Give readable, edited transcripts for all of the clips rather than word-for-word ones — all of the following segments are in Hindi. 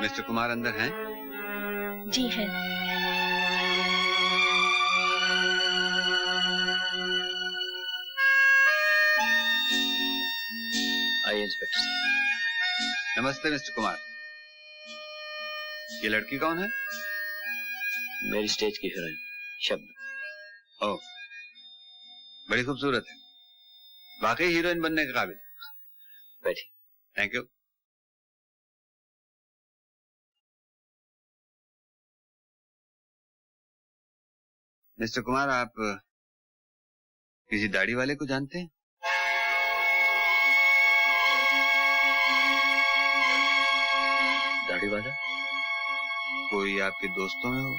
मिस्टर कुमार अंदर हैं? जी है। आइए इंस्पेक्टर साहब। नमस्ते मिस्टर कुमार। ये लड़की कौन है? मेरी स्टेज की हीरोइन शब्द। ओह, बड़ी खूबसूरत है, वाकई हीरोइन बनने के काबिल। बैठिए। Thank you. मिस्टर कुमार, आप किसी दाढ़ी वाले को जानते हैं? दाढ़ी वाला? कोई आपके दोस्तों में हो?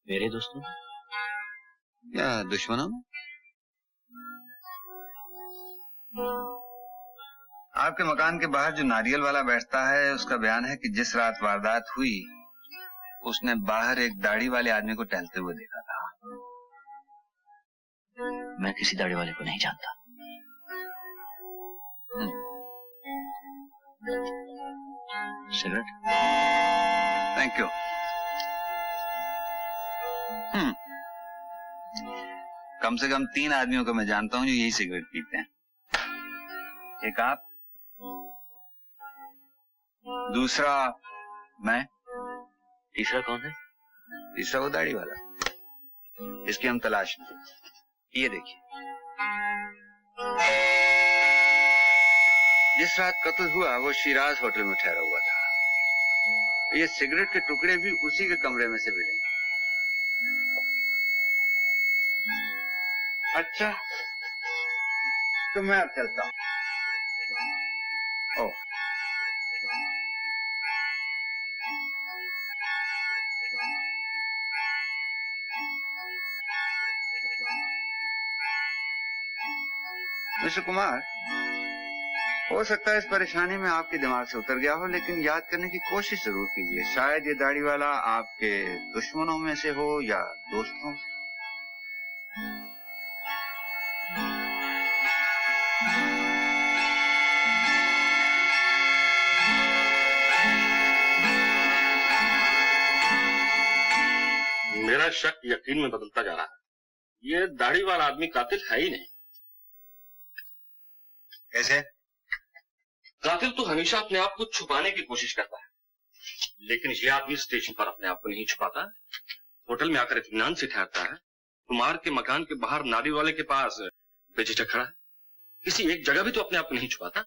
मेरे दोस्तों या दुश्मनों में? आपके मकान के बाहर जो नारियल वाला बैठता है, उसका बयान है कि जिस रात वारदात हुई उसने बाहर एक दाढ़ी वाले आदमी को टहलते हुए देखा था। मैं किसी दाढ़ी वाले को नहीं जानता। सिगरेट? Thank you. कम से कम 3 आदमियों को मैं जानता हूं जो यही सिगरेट पीते हैं। एक आप, दूसरा मैं, तीसरा कौन है? तीसरा वो दाढ़ी वाला, इसकी हम तलाश में। ये देखिए, जिस रात कत्ल हुआ वो शिराज होटल में ठहरा हुआ था। ये सिगरेट के टुकड़े भी उसी के कमरे में से मिले। अच्छा, तो मैं अब चलता हूं। ओह, मिस्टर कुमार, हो सकता है इस परेशानी में आपके दिमाग से उतर गया हो, लेकिन याद करने की कोशिश जरूर कीजिए। शायद ये दाढ़ी वाला आपके दुश्मनों में से हो या दोस्तों। मेरा शक यकीन में बदलता जा रहा है। ये दाढ़ी वाला आदमी कातिल है ही नहीं। कैसे? कातिल तो हमेशा अपने आप को छुपाने की कोशिश करता है, लेकिन ये आदमी स्टेशन पर अपने आप को नहीं छुपाता, होटल में आकर इत्मीनान से ठहरता है, कुमार के मकान के बाहर नारी वाले के पास बेझिझक खड़ा है। किसी एक जगह भी तो अपने आप को नहीं छुपाता।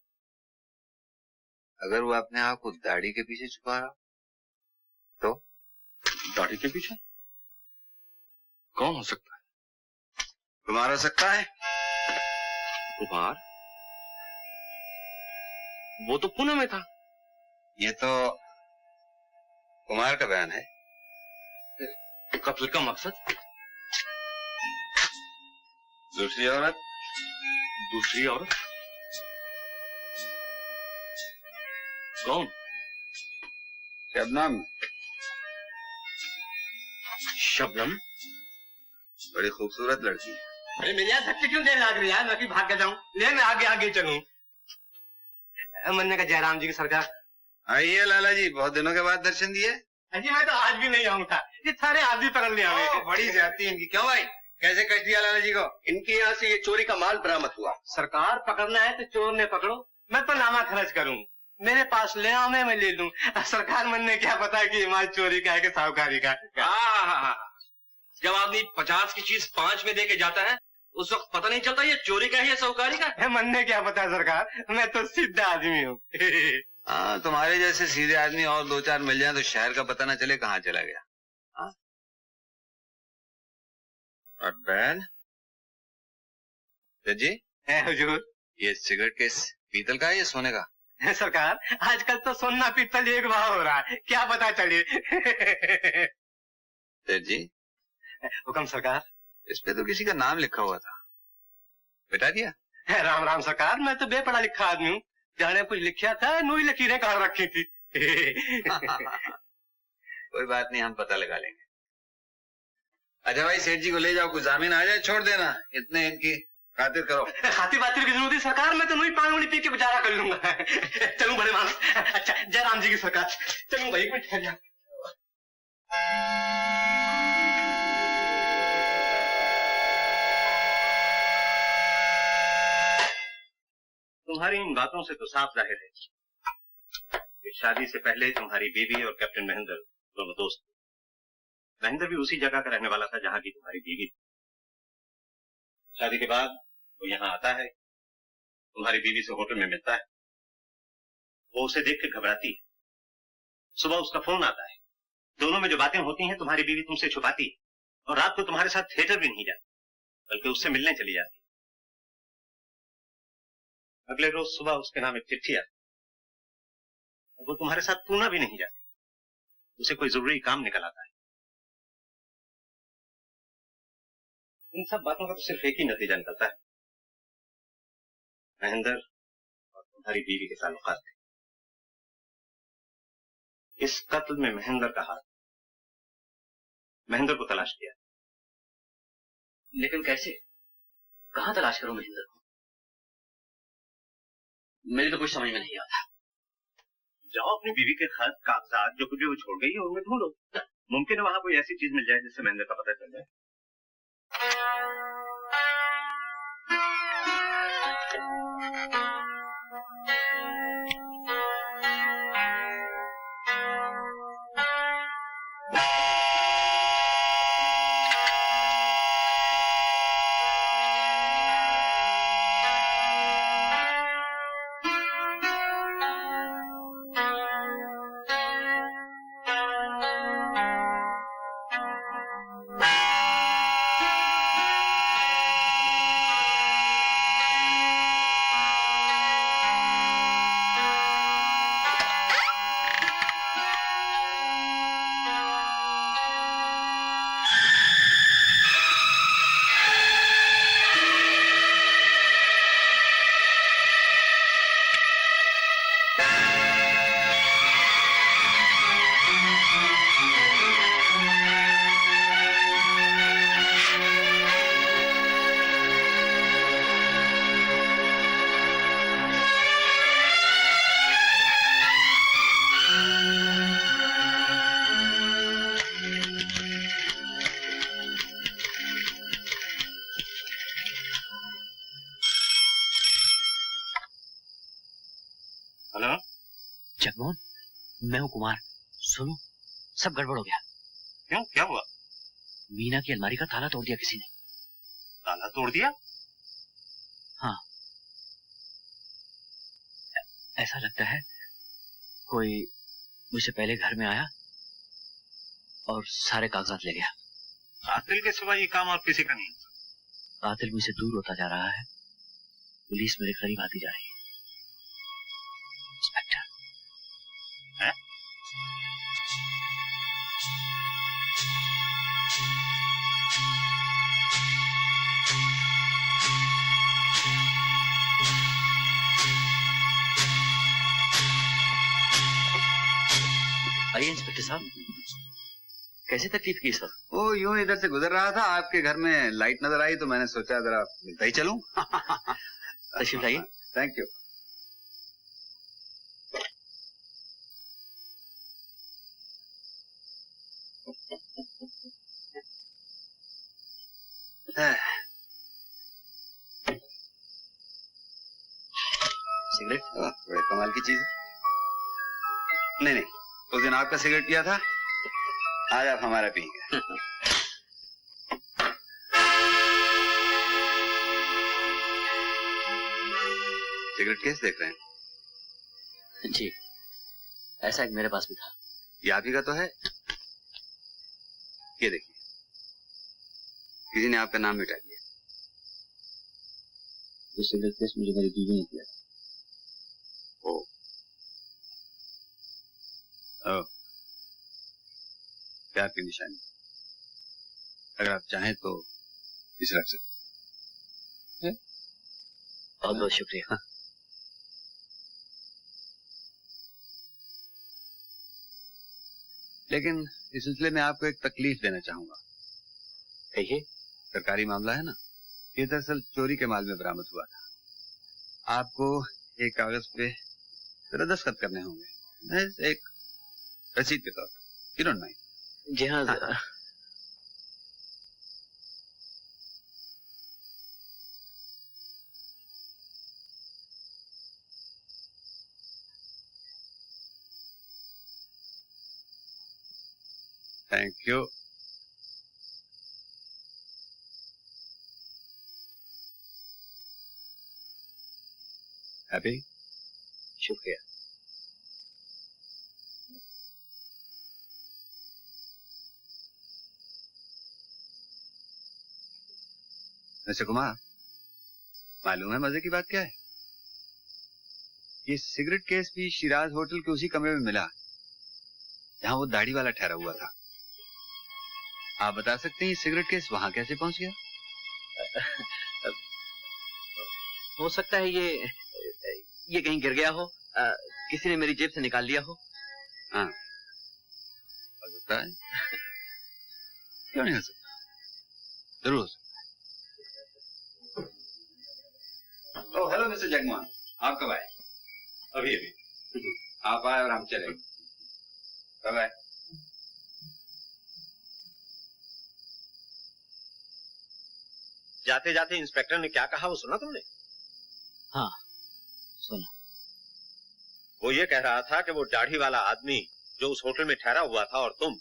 अगर वो अपने आप को दाढ़ी के पीछे छुपा रहा तो? दाढ़ी के पीछे कौन हो सकता है? कुमार हो सकता है। कुमार? वो तो पुणे में था। ये तो कुमार का बयान है। कत्ल का मकसद? दूसरी औरत। दूसरी औरत? कौन? शबनम। शबनम? बड़ी खूबसूरत लड़की है। अरे मेरे यार धक्के क्यों देने लग रही है? मैं भी भाग के जाऊं? ले मैं आगे आगे चलूं। मन्ने का जयराम जी की सरकार। आइए लाला जी, बहुत दिनों के बाद दर्शन दिए। अजी मैं तो आज भी नहीं आऊंगा, ये सारे आदमी पकड़ लिया हमें। बड़ी ज्यादती है इनकी। क्यों भाई, कैसे कट दिया लाला जी को? इनके यहाँ से ये चोरी का माल बरामद हुआ। सरकार पकड़ना है तो चोर ने पकड़ो, मैं तो नामा खर्च करूं, मेरे पास ले आओ, मैं ले लूं। सरकार मन ने क्या पता कि माल चोरी का है कि साहूकारी का। जब आदमी 50 की चीज 5 में दे के जाता है, उस वक्त पता नहीं चलता ये चोरी का है या साहूकारी का। मन ने क्या पता सरकार, मैं तो सीधा आदमी हूँ। हाँ, तुम्हारे जैसे सीधे आदमी और 2-4 मिल जाए तो शहर का पता न चले कहाँ चला गया। हाँ? और बैन जी है हुजूर। ये सिगरेट केस पीतल का है या सोने का? सरकार आजकल तो सोना पीतल एक भाव हो रहा है, क्या पता चले। जी हुक्म सरकार। इस पे तो किसी का नाम लिखा हुआ था, मिटा दिया? राम राम सरकार, मैं तो बेपढ़ा लिखा आदमी हूँ, जाने कुछ लिखा था नूई लकीरें कहाँ रखी थी। कोई बात नहीं, हम पता लगा लेंगे। अच्छा भाई, सेठ जी को ले जाओ, कुछ जामीन आ जाए छोड़ देना। इतने इनकी खातिर करो। खातिर बातिर की जरूरत है सरकार, मैं तो वही पानी वानी पी के गुजारा कर लूंगा। चलूं बड़े मानस। अच्छा जयराम जी की सरकार, चलूं भाई, एक मिनट ठहर जा। तुम्हारी इन बातों से तो साफ जाहिर है कि शादी से पहले तुम्हारी बीवी और कैप्टन महेंद्र दोनों दोस्त थे। महेंद्र भी उसी जगह का रहने वाला था जहां की तुम्हारी बीवी थी। शादी के बाद वो यहाँ आता है, तुम्हारी बीवी से होटल में मिलता है। वो उसे देख कर घबराती है। सुबह उसका फोन आता है। दोनों में जो बातें होती हैं तुम्हारी बीवी तुमसे छुपाती है, और रात को तुम्हारे साथ थिएटर भी नहीं जाती, बल्कि उससे मिलने चली जाती। अगले रोज सुबह उसके नाम एक चिट्ठी आती। वो तुम्हारे साथ पूना भी नहीं जाती, उसे कोई जरूरी काम निकल आता है। इन सब बातों का तो सिर्फ एक ही नतीजा निकलता है, महेंद्र और तुम्हारी बीवी के ताल्लुकात थे। इस कत्ल में महेंद्र का हाथ। महेंद्र को तलाश किया। लेकिन कैसे, कहाँ तलाश करूं महेंद्र को? मेरी तो कुछ समझ में नहीं आता। जाओ अपनी बीवी के खत कागजात जो कुछ भी वो छोड़ गई है उनमें ढूंढो। मुमकिन है वहां कोई ऐसी चीज मिल जाए जिससे महेंद्र का पता चल जाए। हेलो जगमोहन, मैं हूँ कुमार। सुनो, सब गड़बड़ हो गया। क्यों, क्या हुआ? मीना की अलमारी का ताला तोड़ दिया किसी ने। ताला तोड़ दिया? हाँ, ऐसा लगता है कोई मुझसे पहले घर में आया और सारे कागजात ले गया। कातिल के सिवा ये काम और किसी का नहीं है। कातिल मुझसे दूर होता जा रहा है, पुलिस मेरे करीब आती जा रही है। इंस्पेक्टर, है? आइए इंस्पेक्टर साहब, कैसे तकलीफ की सर? वो यूं इधर से गुजर रहा था, आपके घर में लाइट नजर आई तो मैंने सोचा जरा मिलता ही चलूं। तशरीफ लाइए। Thank you. सिगरेट? बड़े कमाल की चीज है। नहीं नहीं, उस दिन आपका सिगरेट पिया था, आज आप हमारा पिएंगे। सिगरेट केस देख रहे हैं? जी, ऐसा एक मेरे पास भी था। ये आप ही का तो है। ये देखिए, किसी ने आपका नाम मिटा दिया। ये सिगरेट केस मुझे मेरी बीवी ने दिया। ओ, प्यार की निशानी। अगर आप चाहें तो इसे रख सकते हैं। बहुत बहुत शुक्रिया। लेकिन इस सिलसिले में आपको एक तकलीफ देना चाहूंगा। कहिए। सरकारी मामला है ना, ये दरअसल चोरी के माल में बरामद हुआ था। आपको एक कागज पे जरा दस्तखत करने होंगे, एक रसीद के तौर पर। You don't mind? जी हाँ। Thank you. हैप्पी? शुक्रिया। मिस्टर कुमार, मालूम है मजे की बात क्या है? ये सिगरेट केस भी शिराज होटल के उसी कमरे में मिला जहां वो दाढ़ी वाला ठहरा हुआ था। आप बता सकते हैं ये सिगरेट केस वहां कैसे पहुंच गया? हो सकता है ये कहीं गिर गया हो, किसी ने मेरी जेब से निकाल लिया हो। हाँ, हो सकता है। क्यों नहीं हो सकता? जरूर हो सकता। ओह हेलो मिस्टर जगमोहन, आप कब आए? अभी अभी। आप आए और हम चले। कब आए? जाते जाते इंस्पेक्टर ने क्या कहा वो सुना तुमने? हाँ सुना। वो ये कह रहा था कि वो दाढ़ी वाला आदमी जो उस होटल में ठहरा हुआ था और तुम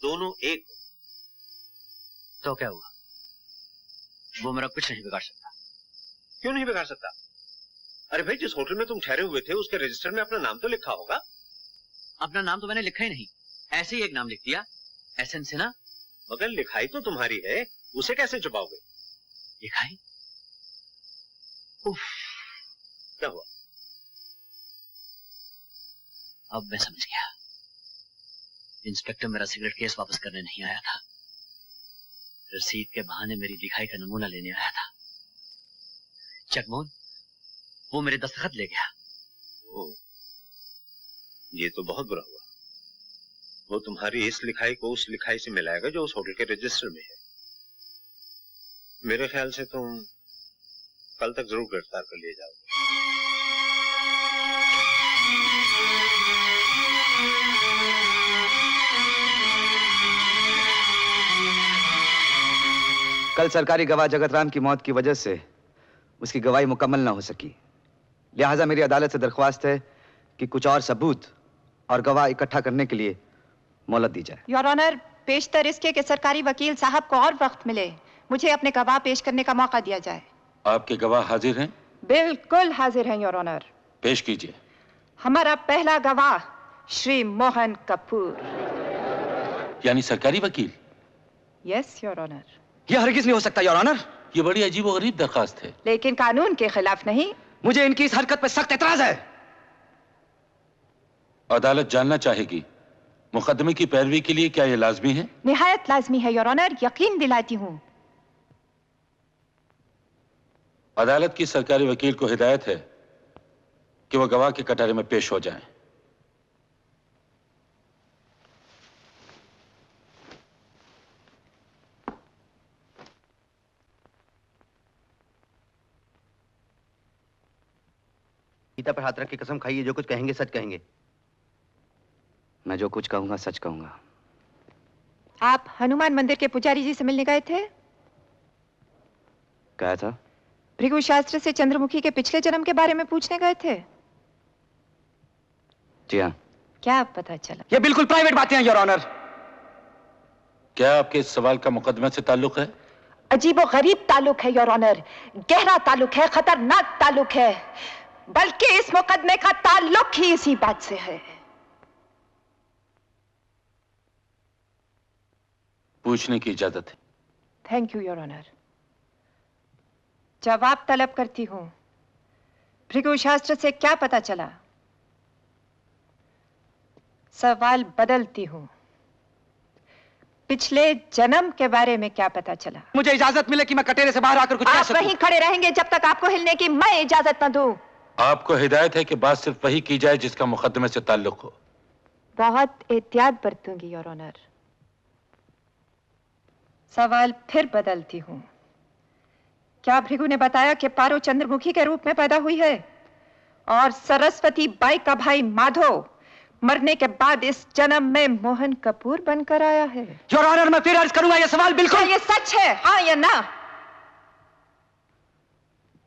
दोनों एक हो। तो क्या हुआ? वो मेरा कुछ नहीं बिगाड़ सकता। क्यों नहीं बिगाड़ सकता? अरे भाई, जिस होटल में तुम ठहरे हुए थे उसके रजिस्टर में अपना नाम तो लिखा होगा। अपना नाम तो मैंने लिखा ही नहीं, ऐसे ही एक नाम लिख दिया, एसएन सिन्हा। मगर लिखाई तो तुम्हारी है, उसे कैसे छुपाओगे? लिखाई? उफ, क्या हुआ? अब मैं समझ गया। इंस्पेक्टर मेरा सिगरेट केस वापस करने नहीं आया था, रसीद के बहाने मेरी लिखाई का नमूना लेने आया था। जगमोहन, वो मेरे दस्तखत ले गया। ओह, ये तो बहुत बुरा हुआ। वो तुम्हारी इस लिखाई को उस लिखाई से मिलाएगा जो उस होटल के रजिस्टर में है। मेरे ख्याल से तुम कल तक जरूर गिरफ्तार कर लिए जाओगे। कल सरकारी गवाह जगत राम की मौत की वजह से उसकी गवाही मुकम्मल ना हो सकी, लिहाजा मेरी अदालत से दरख्वास्त है कि कुछ और सबूत और गवाह इकट्ठा करने के लिए मोहलत दी जाए। योर ऑनर, पेशतर इसके कि सरकारी वकील साहब को और वक्त मिले, मुझे अपने गवाह पेश करने का मौका दिया जाए। आपके गवाह हाजिर हैं? बिल्कुल हाजिर हैं योर ऑनर। पेश कीजिए। हमारा पहला गवाह श्री मोहन कपूर। यानी सरकारी वकील? Yes your honour. यह हरगिज नहीं हो सकता योर ऑनर। ये बड़ी अजीब और गरीब दरखास्त है। लेकिन कानून के खिलाफ नहीं। मुझे इनकी इस हरकत पर सख्त एतराज है। अदालत जानना चाहेगी मुकदमे की पैरवी के लिए क्या यह लाजमी है? निहायत लाजमी है योर ऑनर, यकीन दिलाती हूँ। अदालत की सरकारी वकील को हिदायत है कि वह गवाह के कटारे में पेश हो जाएं। गीता पर हाथ रख के कसम खाइए, जो कुछ कहेंगे सच कहेंगे। मैं जो कुछ कहूंगा सच कहूंगा। आप हनुमान मंदिर के पुजारी जी से मिलने गए थे? कहा था? भृगु शास्त्र से चंद्रमुखी के पिछले जन्म के बारे में पूछने गए थे? जी हाँ। क्या पता चला? ये बिल्कुल प्राइवेट बातें हैं योर ऑनर। क्या आपके इस सवाल का मुकदमे से ताल्लुक है? अजीबो गरीब ताल्लुक है योर ऑनर, गहरा ताल्लुक है, खतरनाक ताल्लुक है, बल्कि इस मुकदमे का ताल्लुक ही इसी बात से है। पूछने की इजाजत है। Thank you your honour. जवाब तलब करती हूं। भृगु शास्त्र से क्या पता चला? सवाल बदलती हूं। पिछले जन्म के बारे में क्या पता चला? मुझे इजाजत मिले कि मैं कटेरे से बाहर आकर कुछ कह आप सकूं। वहीं खड़े रहेंगे जब तक आपको हिलने की मैं इजाजत न दूं। आपको हिदायत है कि बात सिर्फ वही की जाए जिसका मुकदमे से ताल्लुक हो। बहुत एहतियात बरतूंगी योर ऑनर। सवाल फिर बदलती हूं। क्या भृगु ने बताया कि पारो चंद्रमुखी के रूप में पैदा हुई है और सरस्वती बाई का भाई माधो मरने के बाद इस जन्म में मोहन कपूर बनकर आया है? योर ऑनर, मैं फिर अर्ज करूंगा, यह सवाल बिल्कुल। क्या ये सच है, हाँ या ना?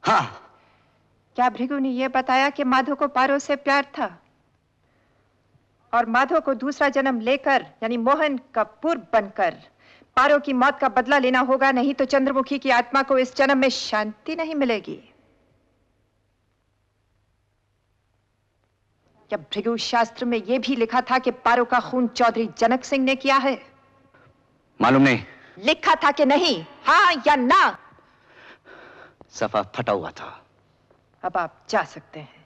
हाँ। क्या भृगु ने यह बताया कि माधो को पारो से प्यार था और माधो को दूसरा जन्म लेकर यानी मोहन कपूर बनकर पारो की मौत का बदला लेना होगा, नहीं तो चंद्रमुखी की आत्मा को इस जन्म में शांति नहीं मिलेगी? क्या भृगु शास्त्र में यह भी लिखा था कि पारो का खून चौधरी जनक सिंह ने किया है? मालूम नहीं। लिखा था कि नहीं, हाँ या ना? सफा फटा हुआ था। अब आप जा सकते हैं।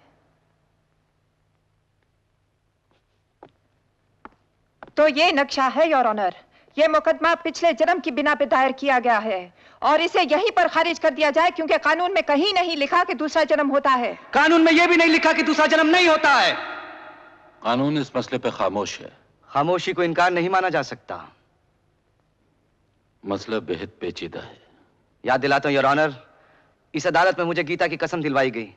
तो ये नक्शा है योर ऑनर, ये मुकदमा पिछले जन्म की बिना पे दायर किया गया है और इसे यहीं पर खारिज कर दिया जाए क्योंकि कानून में कहीं नहीं लिखा कि दूसरा जन्म होता है। कानून में यह भी नहीं लिखा कि दूसरा जन्म नहीं होता है। कानून इस मसले पे खामोश है। खामोशी को इनकार नहीं माना जा सकता। मसला बेहद पेचीदा है। याद दिलाता हूं योर ऑनर, इस अदालत में मुझे गीता की कसम दिलवाई गई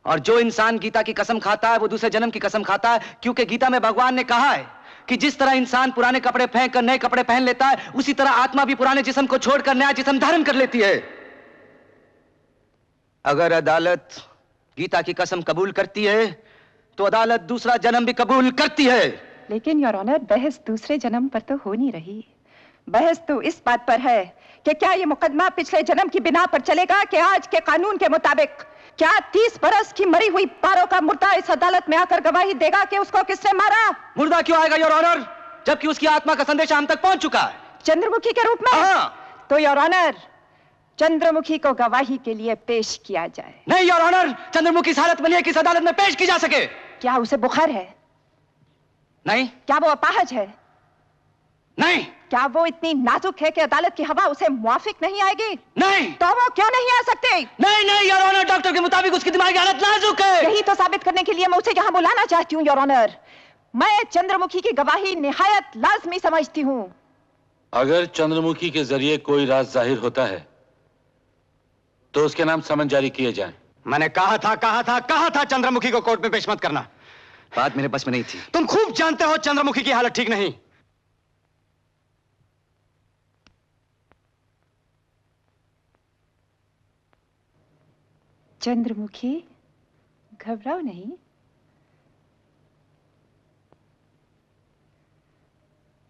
और जो इंसान गीता की कसम खाता है वो दूसरे जन्म की कसम खाता है, क्योंकि गीता में भगवान ने कहा है कि जिस तरह इंसान पुराने कपड़े फेंक कर नए कपड़े पहन लेता है, उसी तरह आत्मा भी पुराने जिस्म को छोड़कर नया जिस्म धारण कर लेती है। अगर अदालत गीता की कसम कबूल करती है तो अदालत दूसरा जन्म भी कबूल करती है। लेकिन योर ऑनर, बहस दूसरे जन्म पर तो हो नहीं रही। बहस तो इस बात पर है कि क्या यह मुकदमा पिछले जन्म की बिना पर चलेगा कि आज के कानून के मुताबिक क्या 30 बरस की मरी हुई पारो का मुर्दा इस अदालत में आकर गवाही देगा कि उसको किसने मारा? मुर्दा क्यों आएगा योर ऑनर, जबकि उसकी आत्मा का संदेश हम तक पहुंच चुका है। चंद्रमुखी के रूप में? हाँ। तो योर ऑनर, चंद्रमुखी को गवाही के लिए पेश किया जाए। नहीं योर ऑनर, चंद्रमुखी इस हालत में नहीं है कि इस अदालत में पेश की जा सके। क्या उसे बुखार है? नहीं। क्या वो अपाहज है? नहीं। क्या वो इतनी नाजुक है कि अदालत की हवा उसे मुआफिक नहीं आएगी? नहीं। तो वो क्यों नहीं आ सकते? नहीं नहीं योर ऑनर, डॉक्टर के मुताबिक उसकी दिमागी हालत नाजुक है। यही तो साबित करने के लिए मैं उसे यहाँ बुलाना चाहती हूँ योर ऑनर। मैं चंद्रमुखी की गवाही निहायत लाजमी समझती हूँ। अगर चंद्रमुखी के जरिए कोई राज जाहिर होता है तो उसके नाम समन जारी किए जाएं। मैंने कहा था चंद्रमुखी को कोर्ट में पेश मत करना। बात मेरे बस में नहीं थी। तुम खूब जानते हो चंद्रमुखी की हालत ठीक नहीं। चंद्रमुखी, घबराओ नहीं।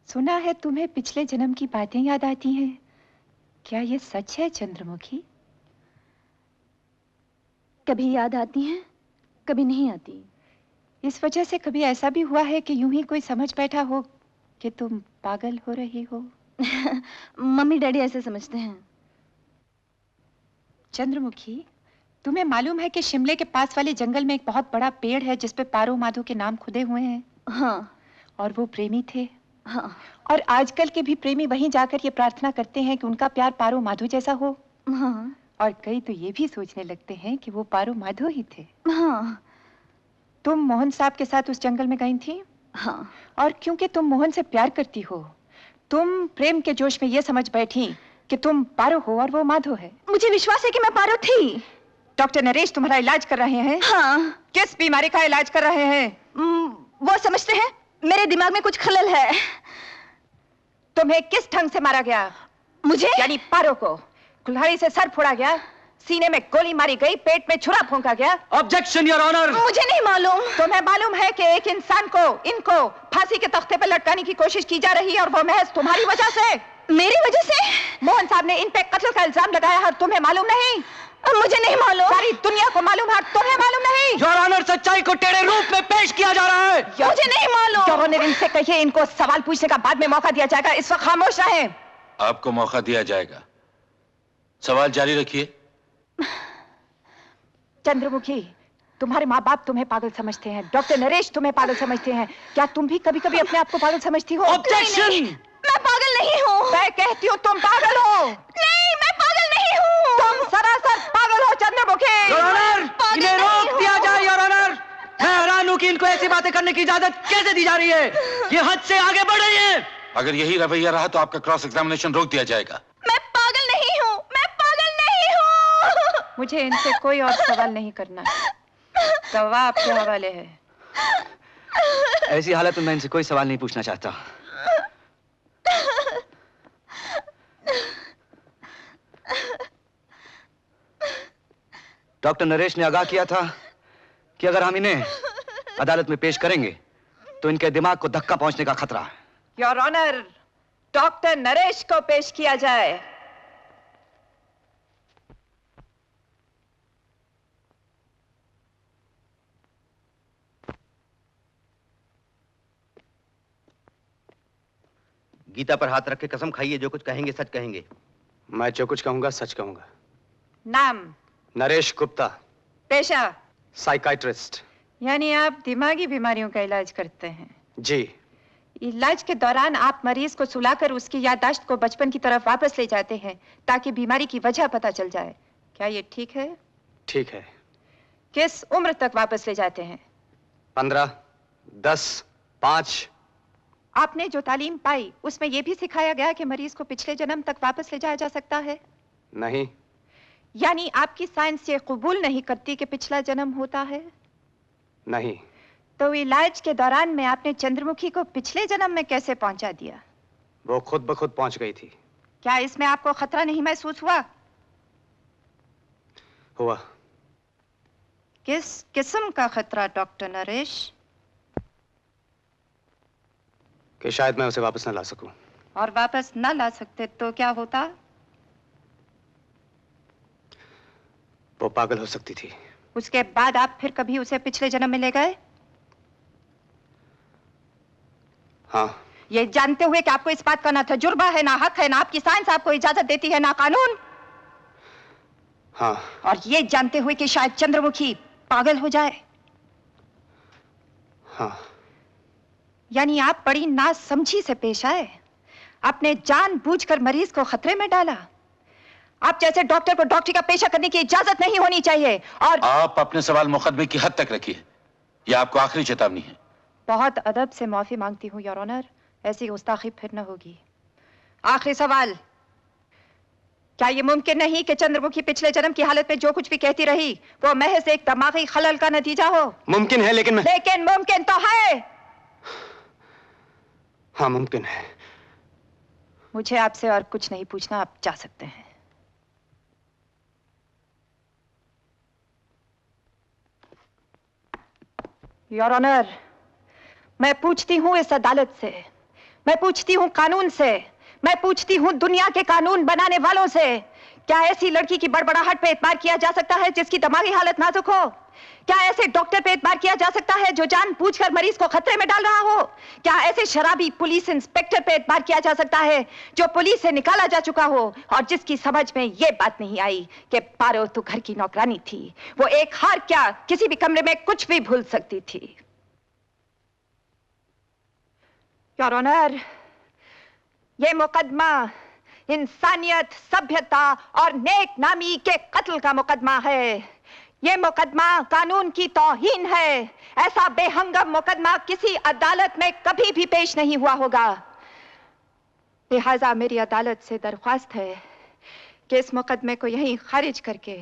सुना है तुम्हें पिछले जन्म की बातें याद आती हैं। क्या ये सच है चंद्रमुखी? कभी याद आती हैं, कभी नहीं आती। इस वजह से कभी ऐसा भी हुआ है कि यूं ही कोई समझ बैठा हो कि तुम पागल हो रही हो? मम्मी डैडी ऐसे समझते हैं। चंद्रमुखी, तुम्हें मालूम है कि शिमले के पास वाले जंगल में एक बहुत बड़ा पेड़ है जिस पे पारो माधो के नाम खुदे हुए हैं? हाँ। और वो प्रेमी थे। हाँ। और आजकल के भी प्रेमी वहीं जाकर ये प्रार्थना करते हैं कि उनका प्यार पारो माधो जैसा हो। हाँ। और कई तो ये भी सोचने लगते हैं कि वो पारो माधो ही थे। हाँ। तुम मोहन साहब के साथ उस जंगल में गई थी? हाँ। और क्योंकि तुम मोहन से प्यार करती हो, तुम प्रेम के जोश में ये समझ बैठी कि तुम पारो हो और वो माधो है। मुझे विश्वास है कि मैं पारो थी। डॉक्टर नरेश तुम्हारा इलाज कर रहे हैं? हाँ। किस बीमारी का इलाज कर रहे हैं? वो समझते हैं मेरे दिमाग में कुछ खलल है। तुम्हें किस ढंग से मारा गया? मुझे? यानी पारो को कुल्हाड़ी से सर फोड़ा गया, सीने में गोली मारी गई, पेट में छुरा फूंका गया। Objection your honour. मुझे नहीं मालूम। तुम्हें मालूम है कि एक इंसान को इनको फांसी के तख्ते पर लटकाने की कोशिश की जा रही है और वो महज तुम्हारी वजह से। मेरी वजह से? मोहन साहब ने इन पे कत्ल का इल्जाम लगाया है, तुम्हें मालूम नहीं? मुझे नहीं मालूम। सारी दुनिया को मालूम है, तुम्हें मालूम नहीं? योर ऑनर, सच्चाई को टेढ़े रूप में पेश किया जा रहा है। मुझे नहीं मालूम। योर ऑनर, इनसे कहिए इनको सवाल पूछने का बाद में मौका दिया जाएगा, इस वक्त खामोश रहें। आपको मौका दिया जाएगा, सवाल जारी रखिए। चंद्रमुखी, तुम्हारे माँ बाप तुम्हें पागल समझते हैं, डॉक्टर नरेश तुम्हें पागल समझते हैं। क्या तुम भी कभी कभी अपने आप को पागल समझती हो? ऑब्जेक्शन। मैं पागल नहीं हूँ। मैं कहती हूँ तुम पागल हो। नहीं, मैं पागल नहीं हूँ। तुम सरासर पागल हो चंद्रमुखी। योर ऑनर, इन्हें रोक दिया जाए। योर ऑनर, मैं हैरान हूँ कि इनको ऐसी बातें करने की इजाजत कैसे दी जा रही है। ये हद से आगे बढ़ रही है। अगर यही रवैया रहा तो आपका क्रॉस एग्जामिनेशन रोक दिया जाएगा। मैं पागल नहीं हूँ, मैं पागल नहीं हूँ। मुझे इनसे कोई और सवाल नहीं करना। गवाह आपके हवाले है। ऐसी हालत में मैं इनसे कोई सवाल नहीं पूछना चाहता। डॉक्टर नरेश ने आगाह किया था कि अगर हम इन्हें अदालत में पेश करेंगे तो इनके दिमाग को धक्का पहुंचने का खतरा है। योर ऑनर, डॉक्टर नरेश को पेश किया जाए। गीता पर हाथ रख के कसम खाइए, जो कुछ कहेंगे सच कहेंगे। मैं जो कुछ कहूंगा सच कहूंगा। नाम? नरेश गुप्ता। पेशा? साइकाइट्रिस्ट। यानी आप दिमागी बीमारियों का इलाज करते हैं? जी। इलाज के दौरान आप मरीज को सुलाकर उसकी याददाश्त को बचपन की तरफ वापस ले जाते हैं ताकि बीमारी की वजह पता चल जाए। क्या ये ठीक है? ठीक है। किस उम्र तक वापस ले जाते हैं? 15, 10, 5। आपने जो तालीम पाई उसमें यह भी सिखाया गया कि मरीज को पिछले जन्म तक वापस ले जाया जा सकता है? नहीं। यानी आपकी साइंस ये कबूल नहीं करती कि पिछला जन्म होता है? नहीं। तो इलाज के दौरान में आपने चंद्रमुखी को पिछले जन्म में कैसे पहुंचा दिया? वो खुद ब खुद पहुंच गई थी। क्या इसमें आपको खतरा नहीं महसूस हुआ? हुआ। किस किस्म का खतरा डॉक्टर नरेश? कि शायद मैं उसे वापस न ला सकूं। और वापस न ला सकते तो क्या होता? वो पागल हो सकती थी। उसके बाद आप फिर कभी उसे पिछले जन्म में ले गए? हाँ। ये जानते हुए कि आपको इस बात का ना तजुर्बा है, ना हक है, ना आपकी साइंस आपको इजाजत देती है, ना कानून। हाँ। और ये जानते हुए कि शायद चंद्रमुखी पागल हो जाए। हाँ। यानी आप बड़ी नासमझी से पेश आए। आपने जानबूझकर मरीज को खतरे में डाला। आप जैसे डॉक्टर को डॉक्टरी का पेशा करने की इजाजत नहीं होनी चाहिए। और आप अपने सवाल मुकदमे की हद तक रखिए। यह आपको आखिरी चेतावनी है। बहुत अदब से माफी मांगती हूँ योर ऑनर, ऐसी गुस्ताखी फिर न होगी। आखिरी सवाल, क्या यह मुमकिन नहीं कि चंद्रमुखी पिछले जन्म की हालत में जो कुछ भी कहती रही वो महज एक दिमागी खलल का नतीजा हो? मुमकिन है, लेकिन मुमकिन तो है। हाँ, मुमकिन है। मुझे आपसे और कुछ नहीं पूछना, आप जा सकते हैं। योर ऑनर, मैं पूछती हूं इस अदालत से, मैं पूछती हूं कानून से, मैं पूछती हूं दुनिया के कानून बनाने वालों से, क्या ऐसी लड़की की बड़बड़ाहट पे एतबार किया जा सकता है जिसकी दिमागी हालत नाजुक हो? क्या ऐसे डॉक्टर पे एतबार किया जा सकता है जो जानबूझकर मरीज को खतरे में डाल रहा हो? क्या ऐसे शराबी पुलिस इंस्पेक्टर पे एतबार किया जा सकता है जो पुलिस से निकाला जा चुका हो और जिसकी समझ में ये बात नहीं आई कि पारो तो घर की नौकरानी थी, वो एक हार क्या किसी भी कमरे में कुछ भी भूल सकती थी? योर ऑनर, ये मुकदमा इंसानियत, सभ्यता और नेक नामी के कत्ल का मुकदमा है। ये मुकदमा कानून की तौहीन है। ऐसा बेहंगम मुकदमा किसी अदालत में कभी भी पेश नहीं हुआ होगा। लिहाजा मेरी अदालत से दरख्वास्त है कि इस मुकदमे को यहीं खारिज करके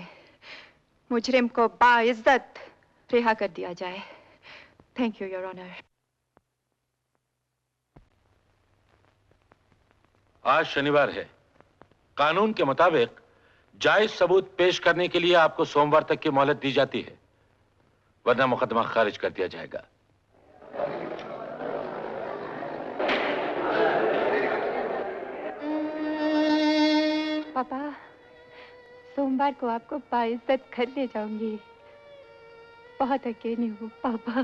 मुजरिम को बाइज्जत रिहा कर दिया जाए। Thank you your honour. आज शनिवार है। कानून के मुताबिक जायज सबूत पेश करने के लिए आपको सोमवार तक की मोहलत दी जाती है, वरना मुकदमा खारिज कर दिया जाएगा। पापा, सोमवार को आपको बाइज्जत घर ले जाऊंगी। बहुत अकेली हूँ पापा।